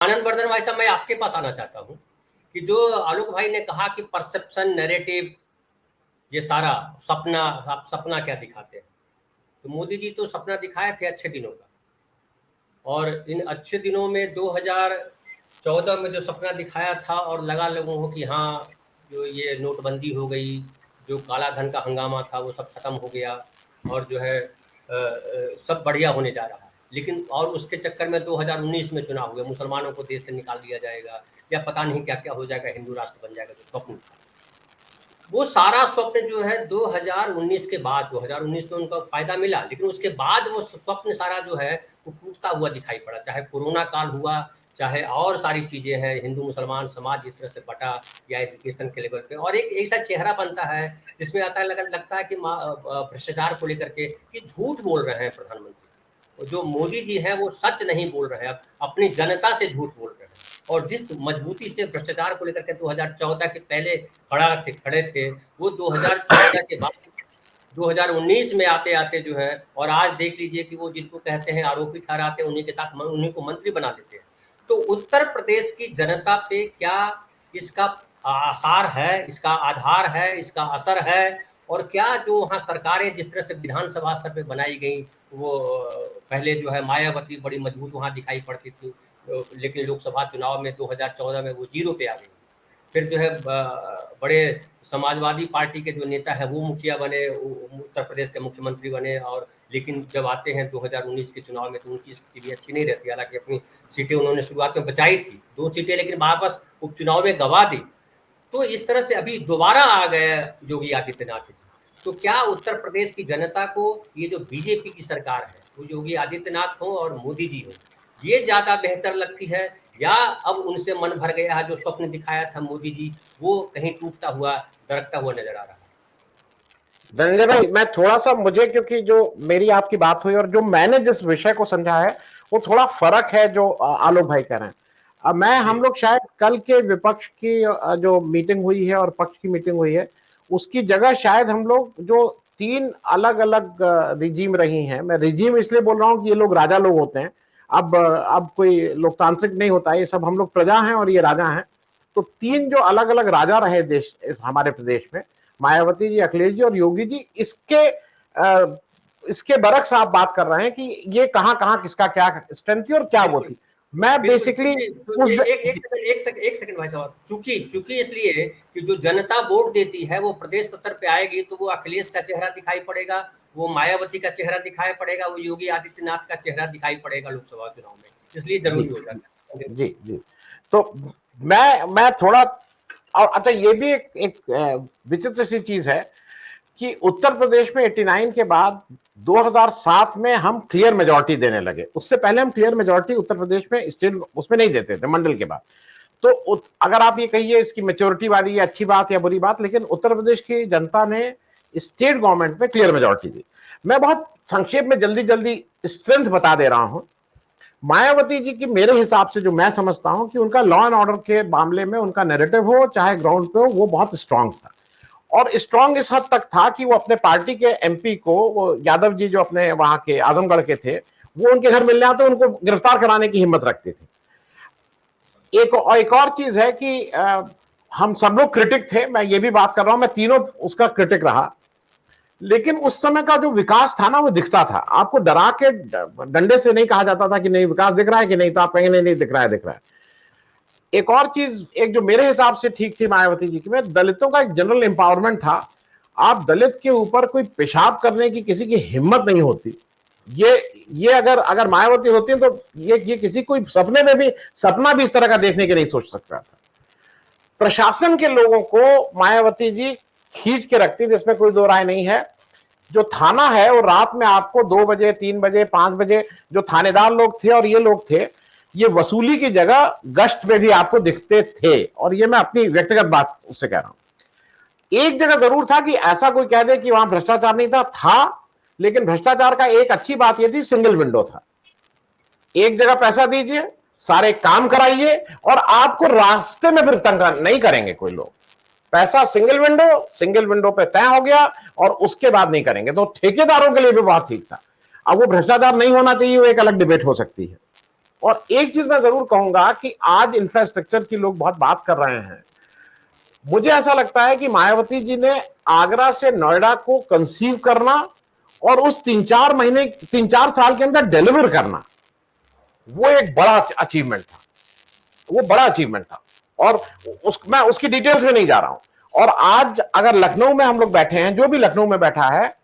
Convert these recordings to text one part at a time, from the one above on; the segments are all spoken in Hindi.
आनंद वर्धन भाई साहब, मैं आपके पास आना चाहता हूँ कि जो आलोक भाई ने कहा कि परसेप्शन नैरेटिव, ये सारा सपना, आप सपना क्या दिखाते हैं। तो मोदी जी तो सपना दिखाए थे अच्छे दिनों का, और इन अच्छे दिनों में 2014 में जो सपना दिखाया था और लगा लोगों को कि हाँ, जो ये नोटबंदी हो गई, जो काला धन का हंगामा था वो सब खत्म हो गया, और जो है सब बढ़िया होने जा रहा है। लेकिन और उसके चक्कर में 2019 में चुनाव हुए, मुसलमानों को देश से निकाल दिया जाएगा या पता नहीं क्या क्या हो जाएगा, हिंदू राष्ट्र बन जाएगा, जो स्वप्न था। वो सारा स्वप्न जो है 2019 के बाद, 2019 में उनका फायदा मिला, लेकिन उसके बाद वो स्वप्न सारा जो है वो टूटता हुआ दिखाई पड़ा। चाहे कोरोना काल हुआ, चाहे और सारी चीजें हैं, हिंदू मुसलमान समाज जिस तरह से बटा, या एजुकेशन के लेवल पे, और एक ऐसा चेहरा बनता है जिसमें आता है लगता है कि भ्रष्टाचार को लेकर के कि झूठ बोल रहे हैं प्रधानमंत्री। जो मोदी जी हैं वो सच नहीं बोल रहे हैं, अपनी जनता से झूठ बोल रहे हैं। और जिस मजबूती से भ्रष्टाचार को लेकर के 2014 के पहले खड़े थे, वो 2014 के बाद 2019 में आते आते जो है, और आज देख लीजिए कि वो जिनको कहते हैं आरोपी ठहराते हैं, उन्हीं के साथ उन्हीं को मंत्री बना देते हैं। तो उत्तर प्रदेश की जनता पे क्या इसका आसार है, इसका आधार है, इसका असर है, और क्या जो वहाँ सरकारें जिस तरह से विधानसभा स्तर पे बनाई गई, वो पहले जो है मायावती बड़ी मजबूत वहाँ दिखाई पड़ती थी, लेकिन लोकसभा चुनाव में 2014 में वो जीरो पे आ गई। फिर जो है बड़े समाजवादी पार्टी के जो नेता है वो मुखिया बने, उत्तर प्रदेश के मुख्यमंत्री बने, और लेकिन जब आते हैं 2019 के चुनाव में तो उनकी स्थिति भी अच्छी नहीं रहती। हालांकि अपनी सीटें उन्होंने शुरुआत में बचाई थी, 2 सीटें, लेकिन वापस उपचुनाव में गंवा दी। तो इस तरह से अभी दोबारा आ गए योगी आदित्यनाथ जी। तो क्या उत्तर प्रदेश की जनता को ये जो बीजेपी की सरकार है, वो योगी आदित्यनाथ हो और मोदी जी हो, ये ज्यादा बेहतर लगती है, या अब उनसे मन भर गया है, जो स्वप्न दिखाया था मोदी जी वो कहीं टूटता हुआ, दरकता हुआ नजर आ रहा है। धनंजय भाई, मैं थोड़ा सा, मुझे क्योंकि जो मेरी आपकी बात हुई और जो मैंने जिस विषय को समझा है वो थोड़ा फर्क है जो आलोक भाई कह रहे हैं। अब मैं, हम लोग शायद कल के विपक्ष की जो मीटिंग हुई है और पक्ष की मीटिंग हुई है उसकी जगह शायद हम लोग जो 3 अलग अलग रिजीम रही हैं, मैं रिजीम इसलिए बोल रहा हूं कि ये लोग राजा लोग होते हैं। अब कोई लोकतांत्रिक नहीं होता, ये सब हम लोग प्रजा हैं और ये राजा हैं। तो 3 जो अलग अलग राजा रहे देश, हमारे प्रदेश में, मायावती जी, अखिलेश जी और योगी जी, इसके बरक्स आप बात कर रहे हैं कि ये कहां कहां किसका क्या स्ट्रेंथ थी और क्या वो थी। मैं बिल्कुल, बेसिकली उस एक सेकंड भाई साहब, चूंकि इसलिए कि जो जनता वोट देती है वो प्रदेश स्तर पे आएगी, तो वो अखिलेश का चेहरा दिखाई पड़ेगा, वो मायावती का चेहरा दिखाई पड़ेगा, वो योगी आदित्यनाथ का चेहरा दिखाई पड़ेगा लोकसभा चुनाव में, इसलिए जी जरूरी हो जाता है। जी जी। तो मैं थोड़ा, और अच्छा ये भी एक विचित्र सी चीज है कि उत्तर प्रदेश में 89 के बाद 2007 में हम क्लियर मेजोरिटी देने लगे। उससे पहले हम क्लियर मेजोरिटी उत्तर प्रदेश में स्टेट उसमें नहीं देते थे, मंडल के बाद। तो अगर आप ये कहिए इसकी मेच्योरिटी वाली ये अच्छी बात या बुरी बात, लेकिन उत्तर प्रदेश की जनता ने स्टेट गवर्नमेंट में क्लियर मेजोरिटी दी। मैं बहुत संक्षेप में जल्दी जल्दी स्ट्रेंथ बता दे रहा हूं। मायावती जी की, मेरे हिसाब से जो मैं समझता हूं कि उनका लॉ एंड ऑर्डर के मामले में उनका नैरेटिव हो चाहे ग्राउंड पे हो, वो बहुत स्ट्रांग था। और स्ट्रांग इस हद तक था कि वो अपने पार्टी के एमपी को, वो यादव जी जो अपने वहां के आजमगढ़ के थे, वो उनके घर मिलने आते उनको गिरफ्तार कराने की हिम्मत रखते थे। एक और चीज है कि हम सब लोग क्रिटिक थे, मैं ये भी बात कर रहा हूं, मैं तीनों उसका क्रिटिक रहा, लेकिन उस समय का जो विकास था ना वो दिखता था। आपको डरा के डंडे से नहीं कहा जाता था कि नहीं विकास दिख रहा है कि नहीं, तो आप कहेंगे नहीं नहीं दिख रहा है, दिख रहा है। एक और चीज, एक जो मेरे हिसाब से ठीक थी मायावती जी की, में दलितों का एक जनरल एम्पावरमेंट था। आप दलित के ऊपर कोई पेशाब करने की किसी की हिम्मत नहीं होती। ये अगर मायावती होती है तो ये किसी कोई सपने में भी, सपना भी इस तरह का देखने के नहीं सोच सकता था। प्रशासन के लोगों को मायावती जी खींच के रखती, जिसमें कोई दो राय नहीं है। जो थाना है वो रात में आपको 2 बजे 3 बजे 5 बजे जो थानेदार लोग थे और ये लोग थे, ये वसूली की जगह गश्त में भी आपको दिखते थे। और ये मैं अपनी व्यक्तिगत बात उससे कह रहा हूं। एक जगह जरूर था कि ऐसा कोई कह दे कि वहां भ्रष्टाचार नहीं था, लेकिन भ्रष्टाचार का एक अच्छी बात यह थी, सिंगल विंडो था। एक जगह पैसा दीजिए, सारे काम कराइए, और आपको रास्ते में फिर तंग नहीं करेंगे कोई लोग। पैसा सिंगल विंडो पे तय हो गया और उसके बाद नहीं करेंगे। तो ठेकेदारों के लिए भी बहुत ठीक था। अब वो भ्रष्टाचार नहीं होना चाहिए, वो एक अलग डिबेट हो सकती है। और एक चीज मैं जरूर कहूंगा कि आज इंफ्रास्ट्रक्चर की लोग बहुत बात कर रहे हैं, मुझे ऐसा लगता है कि मायावती जी ने आगरा से नोएडा को कंसीव करना और उस 3-4 साल के अंदर डिलीवर करना, वो एक बड़ा अचीवमेंट था, वो बड़ा अचीवमेंट था। और मैं उसकी डिटेल्स में नहीं जा रहा हूं। और आज अगर लखनऊ में हम लोग बैठे हैं, जो भी लखनऊ में बैठा है,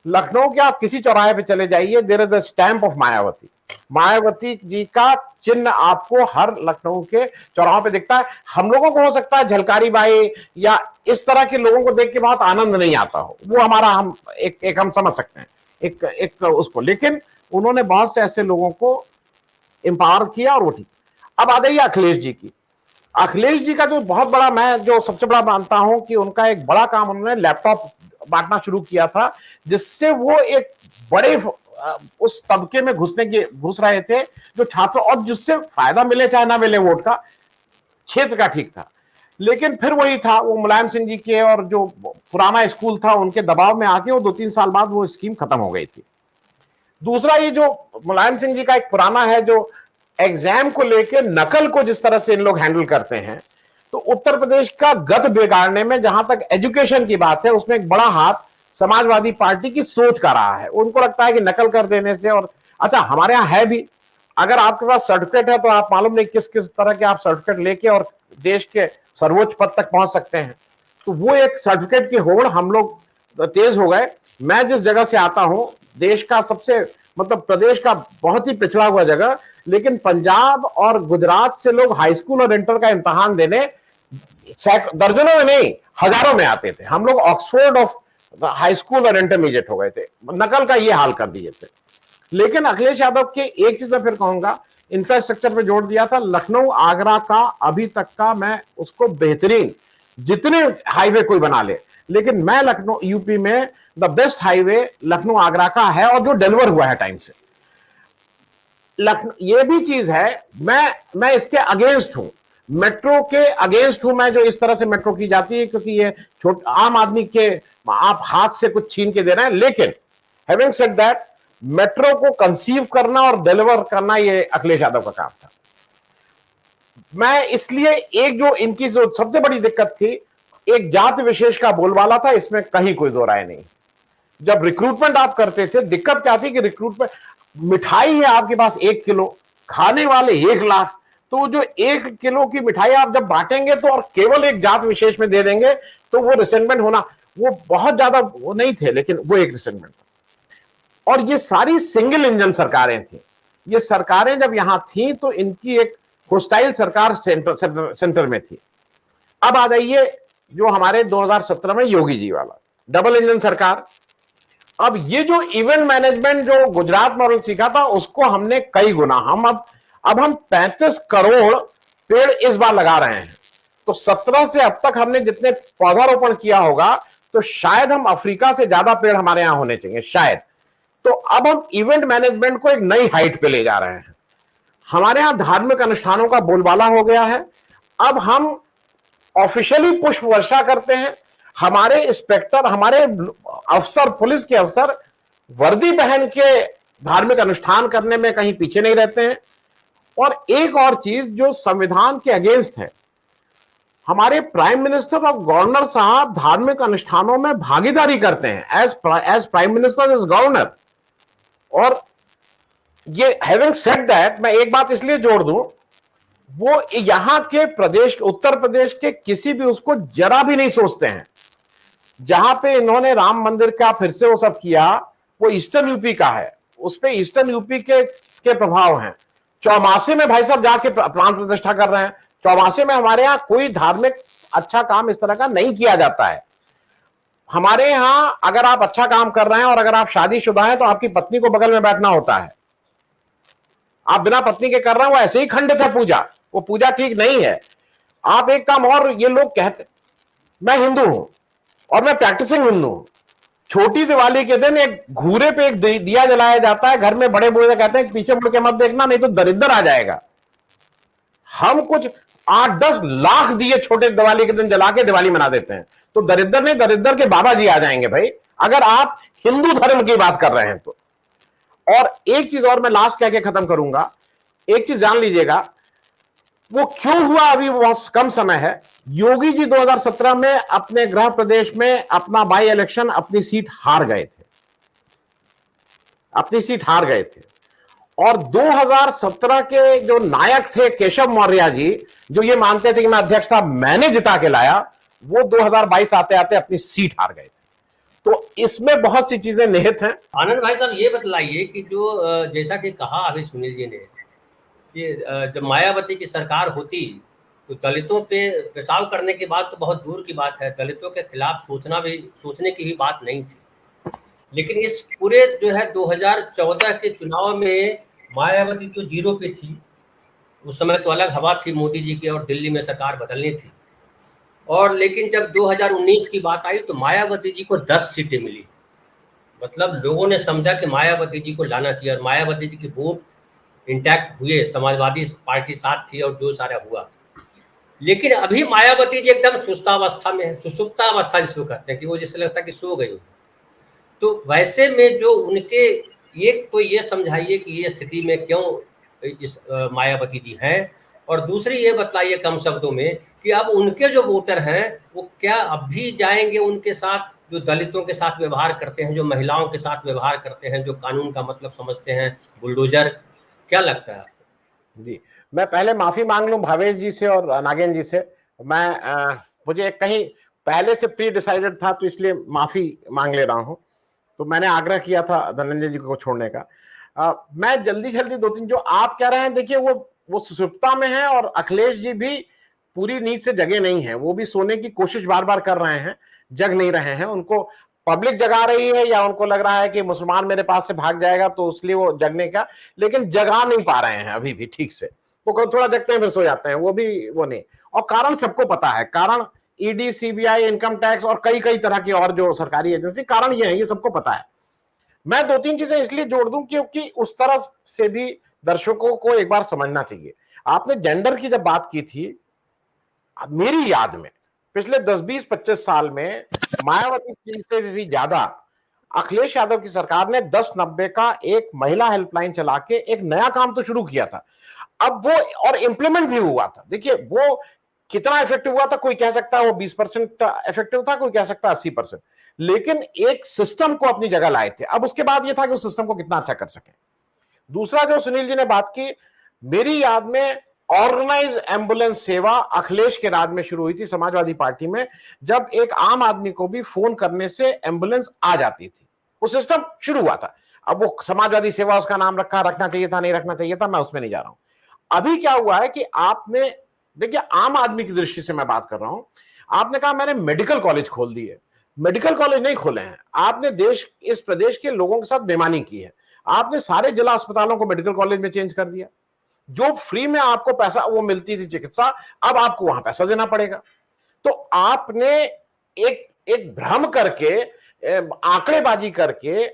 लखनऊ के आप किसी चौराहे पे चले जाइए, there is a stamp of Mayawati. Mayawati ji का चिन्ह आपको हर लखनऊ के चौराहों पे दिखता है। हम लोगों को हो सकता है झलकारी बाई या इस तरह के लोगों को देख के बहुत आनंद नहीं आता हो, वो हमारा हम हम समझ सकते हैं एक उसको, लेकिन उन्होंने बहुत से ऐसे लोगों को एम्पावर किया और वो ठीक। अब आ जाइए अखिलेश जी की। अखिलेश जी का जो बहुत बड़ा, मैं जो सबसे बड़ा मानता हूं कि उनका एक बड़ा काम, उन्होंने लैपटॉप बांटना शुरू किया था, जिससे वो एक बड़े उस तबके में घुस रहे थे जो छात्र, और जिससे फायदा मिले चाहे ना मिले वोट का, क्षेत्र का ठीक था। लेकिन फिर वही था, वो मुलायम सिंह जी के और जो पुराना स्कूल था उनके दबाव में आके वो 2-3 साल बाद वो स्कीम खत्म हो गई थी। दूसरा, ये जो मुलायम सिंह जी का एक पुराना है, जो एग्जाम को लेके नकल को जिस तरह से इन लोग हैंडल करते हैं, तो उत्तर प्रदेश का गत बिगाड़ने में जहां तक एजुकेशन की बात है, उसमें एक बड़ा हाथ समाजवादी पार्टी की सोच का रहा है। उनको लगता है कि नकल कर देने से, और अच्छा हमारे यहां है भी, अगर आपके पास सर्टिफिकेट है तो आप मालूम नहीं किस किस तरह के आप सर्टिफिकेट लेके और देश के सर्वोच्च पद तक पहुंच सकते हैं। तो वो एक सर्टिफिकेट की होड़ हम लोग तेज हो गए। मैं जिस जगह से आता हूं, देश का सबसे, मतलब प्रदेश का बहुत ही पिछड़ा हुआ जगह, लेकिन पंजाब और गुजरात से लोग हाई स्कूल और इंटर का इम्तिहान देने दर्जनों में नहीं हजारों में आते थे। हम लोग ऑक्सफोर्ड ऑफ हाई स्कूल और इंटरमीडिएट हो गए थे, नकल का ये हाल कर दिए थे। लेकिन अखिलेश यादव के एक चीज मैं फिर कहूंगा, इंफ्रास्ट्रक्चर पे जोड़ दिया था। लखनऊ आगरा का अभी तक का मैं उसको बेहतरीन, जितने हाईवे कोई बना ले, लेकिन मैं लखनऊ यूपी में the best highway Lucknow Agra का है, और जो डिलीवर हुआ है टाइम से। ये भी चीज है, मैं इसके अगेंस्ट हूं, मेट्रो के अगेंस्ट हूं मैं, जो इस तरह से मेट्रो की जाती है, क्योंकि ये आम आदमी के आप हाथ से कुछ छीन के दे रहे हैं। लेकिन हैविंग सेड दैट, मेट्रो को कंसीव करना और डिलीवर करना ये अखिलेश यादव का काम था। मैं इसलिए, एक जो इनकी जो सबसे बड़ी दिक्कत थी, एक जाति विशेष का बोलबाला था, इसमें कहीं कोई दो राय नहीं। जब रिक्रूटमेंट आप करते थे, दिक्कत क्या थी कि रिक्रूटमेंट, मिठाई है आपके पास 1 किलो, खाने वाले 1 लाख, तो जो 1 किलो की मिठाई आप जब बांटेंगे तो और केवल एक जात विशेष में दे देंगे, तो वो रिसेंटमेंट होना, वो बहुत ज्यादा वो नहीं थे, लेकिन वो एक रिसेंटमेंट था। और ये सारी सिंगल इंजन सरकारें थी। ये सरकारें जब यहां थी तो इनकी एक होस्टाइल सरकार सेंटर में थी। अब आ जाइए जो हमारे 2017 में योगी जी वाला डबल इंजन सरकार। अब ये जो इवेंट मैनेजमेंट जो गुजरात मॉडल सीखा था, उसको हमने कई गुना, अब हम 35 करोड़ पेड़ इस बार लगा रहे हैं। तो 17 से अब तक हमने जितने पौधारोपण किया होगा, तो शायद हम अफ्रीका से ज्यादा पेड़ हमारे यहां होने चाहिए, शायद। तो अब हम इवेंट मैनेजमेंट को एक नई हाइट पे ले जा रहे हैं। हमारे यहां धार्मिक अनुष्ठानों का बोलबाला हो गया है। अब हम ऑफिशियली पुष्प वर्षा करते हैं। हमारे इंस्पेक्टर, हमारे अफसर, पुलिस के अफसर वर्दी पहन के धार्मिक अनुष्ठान करने में कहीं पीछे नहीं रहते हैं। और एक और चीज जो संविधान के अगेंस्ट है, हमारे प्राइम मिनिस्टर और गवर्नर साहब धार्मिक अनुष्ठानों में भागीदारी करते हैं as prime minister, as governor. और ये हैविंग सेड दैट, मैं एक बात इसलिए जोड़ दूं, वो यहां के प्रदेश, उत्तर प्रदेश के किसी भी उसको जरा भी नहीं सोचते हैं। जहां पे इन्होंने राम मंदिर का फिर से वो सब किया, वो ईस्टर्न यूपी का है, उस पे ईस्टर्न यूपी के प्रभाव हैं। चौमासे में भाई साहब जाके प्राण प्रतिष्ठा कर रहे हैं। चौमासे में हमारे यहाँ कोई धार्मिक अच्छा काम इस तरह का नहीं किया जाता है। हमारे यहां अगर आप अच्छा काम कर रहे हैं और अगर आप शादीशुदा हैं, तो आपकी पत्नी को बगल में बैठना होता है। आप बिना पत्नी के कर रहे हैं, वो ऐसे ही खंडित है पूजा, वो पूजा ठीक नहीं है। आप एक काम और, ये लोग कहते, मैं हिंदू हूं और मैं प्रैक्टिसिंग हिंदू हूं। छोटी दिवाली के दिन एक घूरे पे एक दिया जलाया जाता है, घर में बड़े बूढ़े कहते हैं पीछे मुड़ के मत देखना, नहीं तो दरिद्र आ जाएगा। हम कुछ 8-10 लाख दिए छोटे दिवाली के दिन जला के दिवाली मना देते हैं, तो दरिद्र नहीं, दरिद्र के बाबा जी आ जाएंगे भाई, अगर आप हिंदू धर्म की बात कर रहे हैं तो। और एक चीज और मैं लास्ट कह के खत्म करूंगा, एक चीज जान लीजिएगा, वो क्यों हुआ अभी बहुत कम समय है। योगी जी 2017 में अपने गृह प्रदेश में अपना बाई इलेक्शन अपनी सीट हार गए थे, अपनी सीट हार गए थे। और 2017 के जो नायक थे केशव मौर्य जी, जो ये मानते थे कि मैं अध्यक्ष था, मैंने जिता के लाया, वो 2022 आते आते अपनी सीट हार गए थे। तो इसमें बहुत सी चीजें निहित हैं। आनंद भाई साहब, ये बतलाइए कि जो जैसा कि कहा अभी सुनील जी ने कि जब मायावती की सरकार होती तो दलितों पे पेशाब करने की बात तो बहुत दूर की बात है, दलितों के खिलाफ सोचने की भी बात नहीं थी। लेकिन इस पूरे जो है 2014 के चुनाव में मायावती तो जीरो पे थी। उस समय तो अलग हवा थी मोदी जी की और दिल्ली में सरकार बदलनी थी। और लेकिन जब 2019 की बात आई तो मायावती जी को 10 सीटें मिली। मतलब लोगों ने समझा कि मायावती जी को लाना चाहिए और मायावती जी के वोट इंटैक्ट हुए, समाजवादी पार्टी साथ थी और जो सारा हुआ। लेकिन अभी मायावती जी एकदम सुस्तावस्था में है, सुसुप्तावस्था जिसको कहते हैं, कि वो जिससे लगता है कि सो गई। तो वैसे में जो उनके, एक तो ये समझाइए कि ये स्थिति में क्यों इस मायावती जी हैं, और दूसरी ये बतलाइए कम शब्दों में कि अब उनके जो वोटर हैं वो क्या अब भी जाएंगे उनके साथ, जो दलितों के साथ व्यवहार करते हैं, जो महिलाओं के साथ व्यवहार करते हैं, जो कानून का मतलब समझते हैं, बुलडोजर। क्या लगता है आपको? जी, मैं पहले माफी मांग लूं भावेश जी से और नागेंद्र जी से। मैं मुझे कहीं पहले से प्री डिसाइडेड था, तो इसलिए माफी मांग ले रहा हूं। तो मैंने आग्रह किया था धनंजय जी को छोड़ने का। मैं जल्दी जल्दी दो तीन जो आप कह रहे हैं, देखिए वो सुसुप्ता में है, और अखिलेश जी भी पूरी नींद से जगे नहीं है। वो भी सोने की कोशिश बार बार कर रहे हैं, जग नहीं रहे हैं। उनको पब्लिक जगा रही है, या उनको लग रहा है कि मुसलमान मेरे पास से भाग जाएगा, तो इसलिए वो जगने का, लेकिन जगा नहीं पा रहे हैं अभी भी ठीक से। वो थोड़ा जगते हैं फिर सो जाते हैं, वो भी वो नहीं। और कारण सबको पता है, कारण ईडी, सीबीआई, इनकम टैक्स और कई कई तरह की और जो सरकारी एजेंसी, कारण ये है, ये सबको पता है। मैं दो तीन चीजें इसलिए जोड़ दूं क्योंकि उस तरह से भी दर्शकों को एक बार समझना चाहिए। आपने जेंडर की जब बात की थी, मेरी याद में पिछले 10-20-25 साल में मायावती से भी ज्यादा अखिलेश यादव की सरकार ने 1090 का एक महिला हेल्पलाइन चला के एक नया काम तो शुरू किया था। अब वो और इंप्लीमेंट भी हुआ था। देखिए वो कितना इफेक्टिव हुआ था, कोई कह सकता है वो 20% इफेक्टिव था, कोई कह सकता है 80%, लेकिन एक सिस्टम को अपनी जगह लाए थे। अब उसके बाद ये था कि उस सिस्टम को कितना अच्छा कर सके। दूसरा जो सुनील जी ने बात की, मेरी याद में ऑर्गेनाइज एम्बुलेंस सेवा अखिलेश के राज में शुरू हुई थी समाजवादी पार्टी में, जब एक आम आदमी को भी फोन करने से एम्बुलेंस आ जाती थी। वो सिस्टम शुरू हुआ था। अब वो समाजवादी सेवा उसका नाम रखना चाहिए था, नहीं रखना चाहिए था, मैं उसमें नहीं जा रहा हूं। अभी क्या हुआ है कि आपने, देखिए आम आदमी की दृष्टि से मैं बात कर रहा हूं, आपने कहा मैंने मेडिकल कॉलेज खोल दिए। मेडिकल कॉलेज नहीं खोले हैं आपने, इस प्रदेश के लोगों के साथ बेईमानी की है। आपने सारे जिला अस्पतालों को मेडिकल कॉलेज में चेंज कर दिया। जो फ्री में आपको पैसा वो मिलती थी चिकित्सा, अब आपको वहां पैसा देना पड़ेगा। तो आपने एक भ्रम करके, आंकड़ेबाजी करके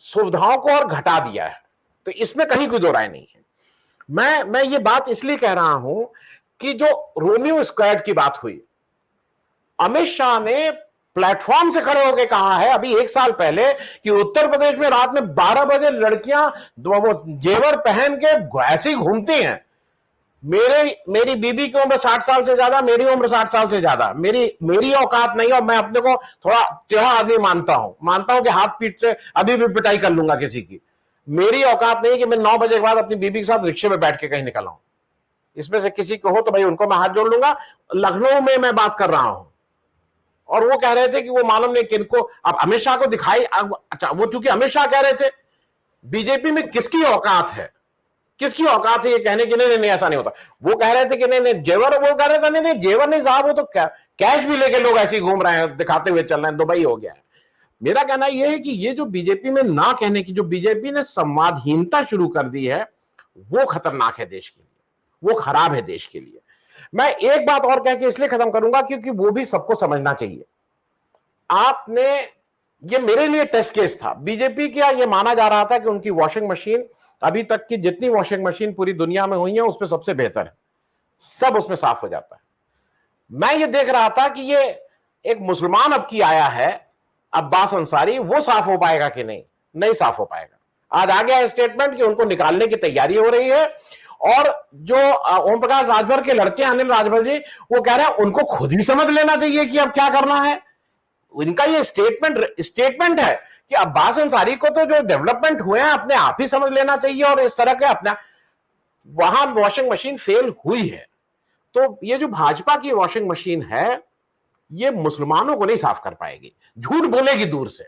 सुविधाओं को और घटा दिया है। तो इसमें कहीं कोई दो राय नहीं है। मैं ये बात इसलिए कह रहा हूं कि जो रोमियो स्क्वाड की बात हुई, अमित शाह ने प्लेटफॉर्म से खड़े होकर कहा है अभी 1 साल पहले कि उत्तर प्रदेश में रात में 12 बजे लड़कियां जेवर पहन के ऐसे ही घूमती हैं। मेरी बीबी की उम्र 60 साल से ज्यादा, मेरी उम्र 60 साल से ज्यादा, मेरी औकात नहीं, और मैं अपने को थोड़ा टेढ़ा आदमी मानता हूं कि हाथ पीठ से अभी भी पिटाई कर लूंगा किसी की। मेरी औकात नहीं कि मैं 9 बजे के बाद अपनी बीबी के साथ रिक्शे में बैठ के कहीं निकल आऊं। इसमें से किसी को हो तो भाई उनको मैं हाथ जोड़ लूंगा। लखनऊ में मैं बात कर रहा हूं, और वो कह रहे थे कि वो मालूम नहीं किनको, अब अमित शाह को दिखाई, अच्छा वो चूंकि अमित शाह कह रहे थे, बीजेपी में किसकी औकात है, किसकी औकात है ये कहने की, नहीं ऐसा नहीं होता। वो कह रहे थे कि नहीं जेवर, वो कह रहे थे नहीं जेवर नहीं साहब, वो तो कैश भी लेके लोग ऐसे ही घूम रहे हैं, दिखाते हुए चल रहे हैं, दुबई हो गया है। मेरा कहना यह है कि ये जो बीजेपी में ना कहने की, जो बीजेपी ने संवादहीनता शुरू कर दी है, वो खतरनाक है देश के लिए, वो खराब है देश के लिए। मैं एक बात और कह के इसलिए खत्म करूंगा क्योंकि वो भी सबको समझना चाहिए। आपने, ये मेरे लिए टेस्ट केस था बीजेपी का। ये माना जा रहा था कि उनकी वॉशिंग मशीन अभी तक की जितनी वॉशिंग मशीन पूरी दुनिया में हुई है उसमें सबसे बेहतर है, सब उसमें साफ हो जाता है। मैं ये देख रहा था कि ये एक मुसलमान अब की आया है अब्बास अंसारी, वो साफ हो पाएगा कि नहीं साफ हो पाएगा। आज आ गया स्टेटमेंट कि उनको निकालने की तैयारी हो रही है, और जो ओम प्रकाश राजभर के लड़के अनिल राजभर जी, वो कह रहे हैं उनको खुद ही समझ लेना चाहिए कि अब क्या करना है। इनका ये स्टेटमेंट है कि अब्बास अंसारी को तो जो डेवलपमेंट हुए हैं अपने आप ही समझ लेना चाहिए, और इस तरह के अपना वहां वॉशिंग मशीन फेल हुई है। तो ये जो भाजपा की वॉशिंग मशीन है, ये मुसलमानों को नहीं साफ कर पाएगी, झूठ बोलेगी दूर से।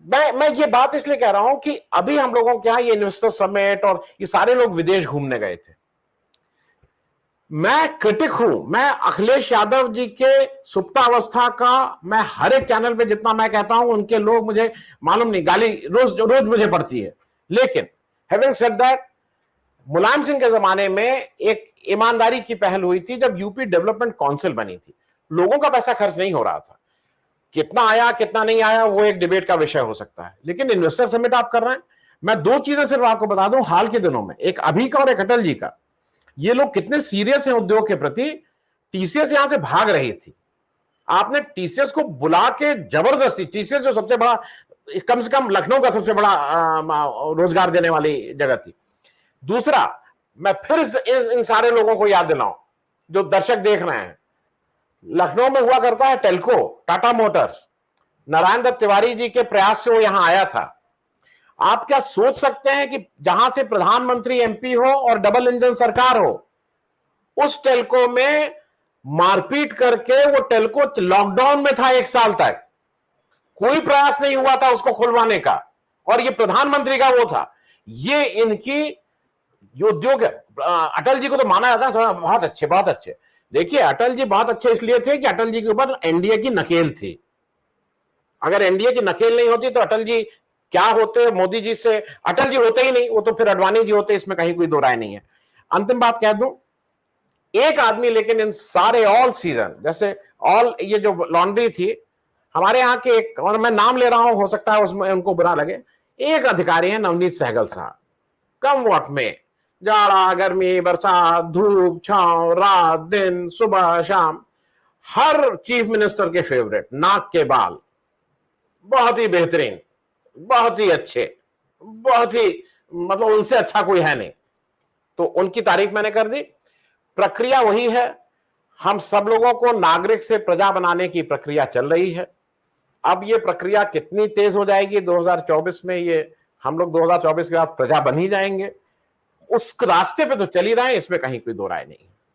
मैं ये बात इसलिए कह रहा हूं कि अभी हम लोगों के यहां ये इन्वेस्टर समिट और ये सारे लोग विदेश घूमने गए थे। मैं क्रिटिक हूं, मैं अखिलेश यादव जी के सुप्तावस्था का मैं हर एक चैनल पे जितना मैं कहता हूं, उनके लोग मुझे मालूम नहीं गाली रोज रोज मुझे पड़ती है। लेकिन having said that, Mulayam Singh के जमाने में एक ईमानदारी की पहल हुई थी जब यूपी डेवलपमेंट काउंसिल बनी थी। लोगों का पैसा खर्च नहीं हो रहा था, कितना आया कितना नहीं आया वो एक डिबेट का विषय हो सकता है, लेकिन इन्वेस्टर समिट आप कर रहे हैं। मैं दो चीजें सिर्फ आपको बता दूं हाल के दिनों में, एक अभी का और एक अटल जी का। ये लोग कितने सीरियस हैं उद्योग के प्रति। टीसीएस यहां से भाग रही थी, आपने टीसीएस को बुला के जबरदस्ती, टीसीएस जो सबसे बड़ा, कम से कम लखनऊ का सबसे बड़ा रोजगार देने वाली जगह थी। दूसरा, मैं फिर इन सारे लोगों को याद दिलाऊं जो दर्शक देख रहे हैं, लखनऊ में हुआ करता है टेल्को, टाटा मोटर्स, नारायण दत्त तिवारी जी के प्रयास से वो यहां आया था। आप क्या सोच सकते हैं कि जहां से प्रधानमंत्री एमपी हो और डबल इंजन सरकार हो, उस टेल्को में मारपीट करके, वो टेल्को लॉकडाउन में था 1 साल तक, कोई प्रयास नहीं हुआ था उसको खुलवाने का, और ये प्रधानमंत्री का वो था। ये इनकी जो उद्योग है, अटल जी को तो माना जाता है बहुत अच्छे बहुत अच्छे। देखिए, अटल जी बहुत अच्छे इसलिए थे कि अटल जी के ऊपर एनडीए की नकेल थी। अगर एनडीए की नकेल नहीं होती तो अटल जी क्या होते, मोदी जी से अटल जी होते ही नहीं, वो तो फिर अडवाणी जी होते, इसमें कहीं कोई दो राय नहीं है। अंतिम बात कह दूं, एक आदमी लेकिन इन सारे ऑल सीजन, जैसे ऑल ये जो लॉन्ड्री थी हमारे यहाँ के एक, और मैं नाम ले रहा हूं, हो सकता है उसमें उनको बुरा लगे, एक अधिकारी है नवनीत सहगल साहब। कम वक्त में जाड़ा गर्मी बरसात धूप छांव रात दिन सुबह शाम, हर चीफ मिनिस्टर के फेवरेट, नाक के बाल बहुत ही बेहतरीन, बहुत ही अच्छे, बहुत ही मतलब उनसे अच्छा कोई है नहीं। तो उनकी तारीफ मैंने कर दी। प्रक्रिया वही है, हम सब लोगों को नागरिक से प्रजा बनाने की प्रक्रिया चल रही है। अब ये प्रक्रिया कितनी तेज हो जाएगी 2024 में, ये हम लोग 2024 के बाद प्रजा बन ही जाएंगे, उस रास्ते पे तो चल ही रहे हैं, इसमें कहीं कोई दो राय नहीं।